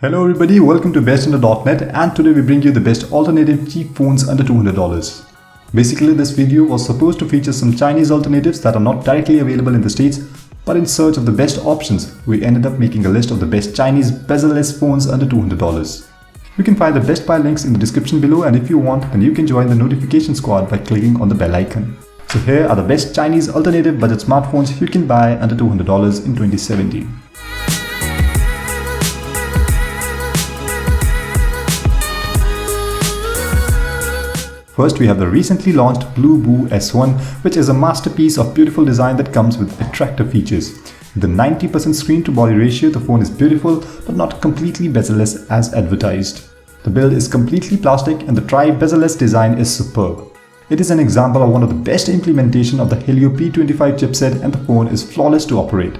Hello everybody, welcome to bestinter.net, and today we bring you the best alternative cheap phones under $200. Basically, this video was supposed to feature some Chinese alternatives that are not directly available in the States, but in search of the best options, we ended up making a list of the best Chinese Bezell-Less phones under $200. You can find the best buy links in the description below, and if you want, then you can join the notification squad by clicking on the bell icon. So here are the best Chinese alternative budget smartphones you can buy under $200 in 2017. First, we have the recently launched Bokeh S1, which is a masterpiece of beautiful design that comes with attractive features. With a 90% screen-to-body ratio, the phone is beautiful but not completely bezel-less as advertised. The build is completely plastic and the tri-bezel-less design is superb. It is an example of one of the best implementation of the Helio P25 chipset, and the phone is flawless to operate.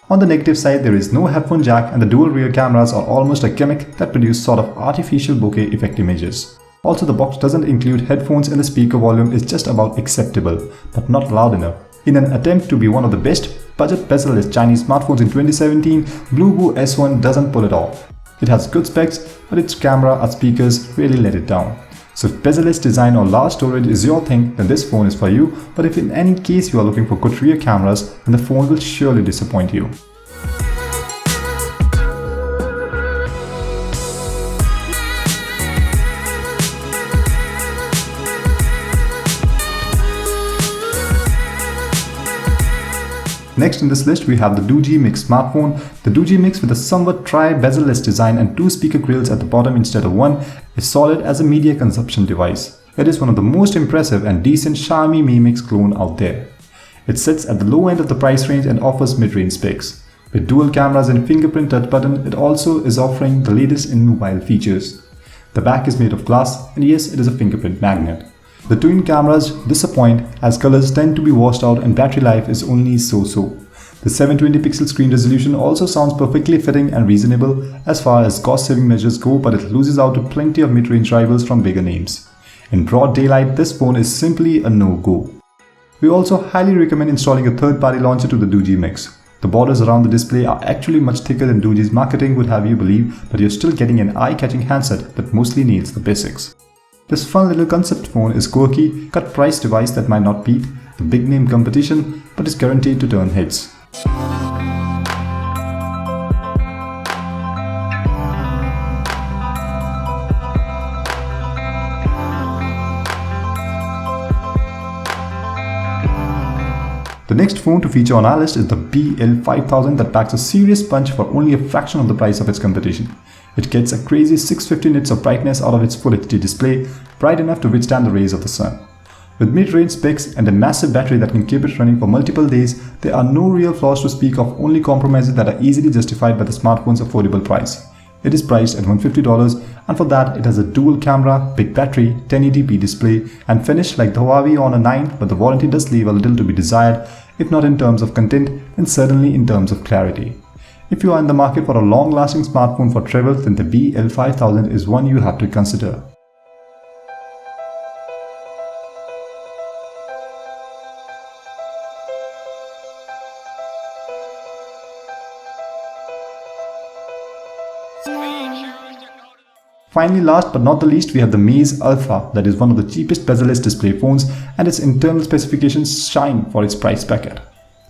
On the negative side, there is no headphone jack and the dual rear cameras are almost a gimmick that produce sort of artificial bokeh effect images. Also, the box doesn't include headphones and the speaker volume is just about acceptable, but not loud enough. In an attempt to be one of the best budget bezel-less Chinese smartphones in 2017, Bokeh S1 doesn't pull it off. It has good specs, but its camera and speakers really let it down. So if bezel-less design or large storage is your thing, then this phone is for you, but if in any case you are looking for good rear cameras, then the phone will surely disappoint you. Next in this list, we have the Nougat Mix smartphone. The Nougat Mix, with a somewhat tri-bezel-less design and two speaker grills at the bottom instead of one, is solid as a media consumption device. It is one of the most impressive and decent Xiaomi Mi Mix clone out there. It sits at the low end of the price range and offers mid-range specs. With dual cameras and fingerprint touch button, it also is offering the latest in mobile features. The back is made of glass, and yes, it is a fingerprint magnet. The twin cameras disappoint as colors tend to be washed out and battery life is only so-so. The 720 pixel screen resolution also sounds perfectly fitting and reasonable as far as cost saving measures go, but it loses out to plenty of mid-range rivals from bigger names. In broad daylight, this phone is simply a no-go. We also highly recommend installing a third-party launcher to the Nougat Mix. The borders around the display are actually much thicker than Nougat's marketing would have you believe, but you're still getting an eye-catching handset that mostly nails the basics. This fun little concept phone is quirky, cut price device that might not beat the big name competition, but is guaranteed to turn heads. The next phone to feature on our list is the BL5000 that packs a serious punch for only a fraction of the price of its competition. It gets a crazy 650 nits of brightness out of its Full HD display, bright enough to withstand the rays of the sun. With mid-range specs and a massive battery that can keep it running for multiple days, there are no real flaws to speak of, only compromises that are easily justified by the smartphone's affordable price. It is priced at $150, and for that it has a dual camera, big battery, 1080p display, and finish like the Huawei Honor 9, but the warranty does leave a little to be desired, if not in terms of content, then certainly in terms of clarity. If you are in the market for a long-lasting smartphone for travel, then the BL5000 is one you have to consider. Finally, last but not the least, we have the Meizu Alpha, that is one of the cheapest bezel-less display phones, and its internal specifications shine for its price bracket.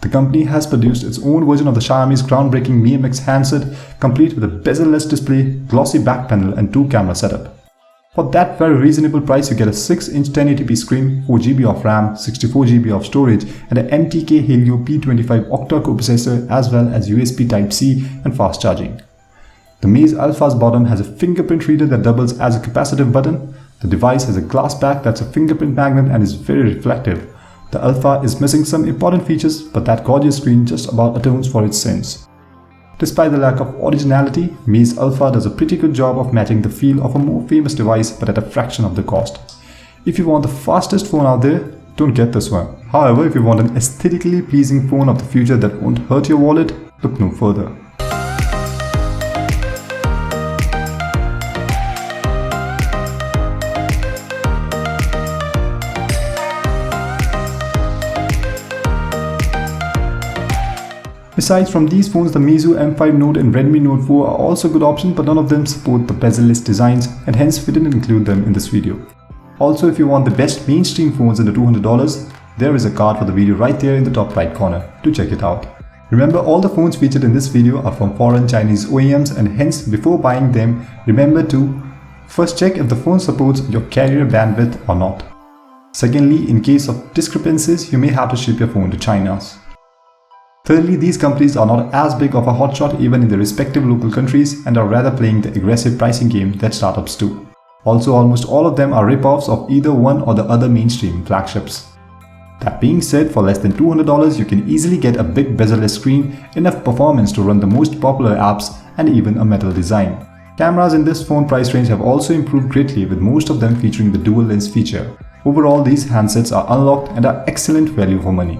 The company has produced its own version of the Xiaomi's groundbreaking Mi Mix handset, complete with a bezel-less display, glossy back panel and two camera setup. For that very reasonable price, you get a 6-inch 1080p screen, 4GB of RAM, 64GB of storage, and an MTK Helio P25 octa-core processor, as well as USB Type-C and fast charging. The Meizu Alpha's bottom has a fingerprint reader that doubles as a capacitive button. The device has a glass back that's a fingerprint magnet and is very reflective. The Alpha is missing some important features, but that gorgeous screen just about atones for its sins. Despite the lack of originality, Meizu Alpha does a pretty good job of matching the feel of a more famous device, but at a fraction of the cost. If you want the fastest phone out there, don't get this one. However, if you want an aesthetically pleasing phone of the future that won't hurt your wallet, look no further. Besides, from these phones, the Meizu M5 Note and Redmi Note 4 are also good options, but none of them support the bezel-less designs, and hence we didn't include them in this video. Also, if you want the best mainstream phones in the $200, there is a card for the video right there in the top right corner. Do check it out. Remember, all the phones featured in this video are from foreign Chinese OEMs, and hence before buying them, remember to first check if the phone supports your carrier bandwidth or not. Secondly, in case of discrepancies, you may have to ship your phone to China. Thirdly, these companies are not as big of a hotshot even in their respective local countries and are rather playing the aggressive pricing game that startups do. Also, almost all of them are rip-offs of either one or the other mainstream flagships. That being said, for less than $200, you can easily get a big bezel-less screen, enough performance to run the most popular apps, and even a metal design. Cameras in this phone price range have also improved greatly, with most of them featuring the dual lens feature. Overall, these handsets are unlocked and are excellent value for money.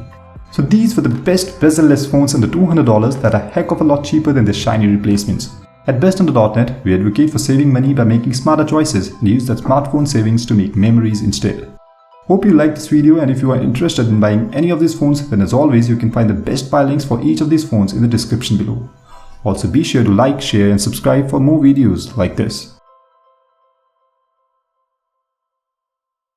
So these were the best bezel-less phones under $200 that are a heck of a lot cheaper than their shiny replacements. At Best on the .net, we advocate for saving money by making smarter choices and use that smartphone savings to make memories instead. Hope you liked this video, and if you are interested in buying any of these phones, then as always you can find the best buy links for each of these phones in the description below. Also be sure to like, share and subscribe for more videos like this.